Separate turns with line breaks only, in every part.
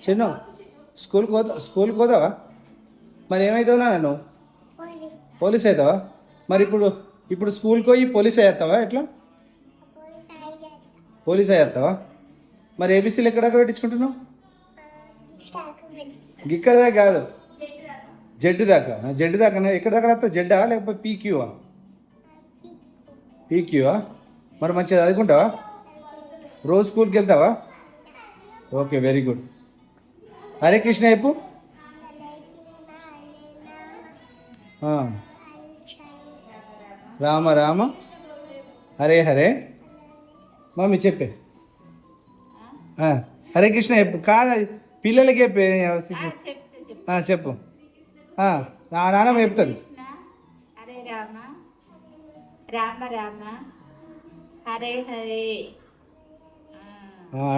చిన్ను స్కూల్కి పోతావా? మరి ఏమవుతావు నువ్వు? పోలీస్ అవుతావా? మరి ఇప్పుడు స్కూల్కి పోయి పోలీస్ అయ్యేస్తావా? ఎట్లా పోలీస్ అయ్యేస్తావా? మరి ఏబీసీలు ఎక్కడెక్కడ పెట్టించుకుంటున్నావు? ఇక్కడ దాకా కాదు, జెడ్ దాకా. జెడ్ దాకా ఎక్కడ దాకా రాస్తావు? జెడ్డా లేకపోతే పీక్యూవా? పీక్యూవా? మరి మంచిగా చదువుకుంటావా? రోజు స్కూల్కి వెళ్తావా? Okay, very good. Hare Krishna చెప్పు. రామ రామ హరే హరే. మమ్మీ చెప్పే. హరే కృష్ణ చెప్పు. కాదు, పిల్లలకి చెప్పే. చెప్పు. నాన్నమ్మ చెప్తుంది.
హరే రామ రామ రామ హరే హరే.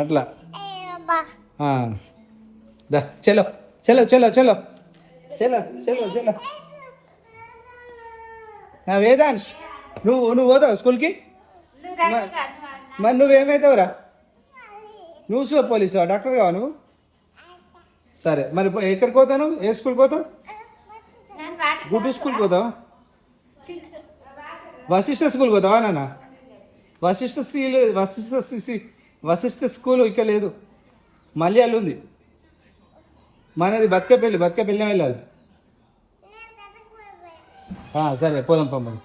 అట్లా దా. చలో చలో చలో చలో చలో చలో చలో. వేదాంశ్, నువ్వు పోతావు స్కూల్కి? మరి నువ్వేమవుతావురా? నువ్వు పోలీసు డాక్టర్ కావా నువ్వు? సరే, మరి ఎక్కడికి పోతావు? ఏ స్కూల్కి పోతావు? గుడ్డు స్కూల్కి పోతావా? వశిష్ఠ స్కూల్కి పోతావా నాన్న? వశిష్ఠ స్కూల్ ఇక్కడ లేదు, మల్యాలు ఉంది. మనది బతకపల్లి వెళ్ళాలి. సరే, పోదాం పమ్మని.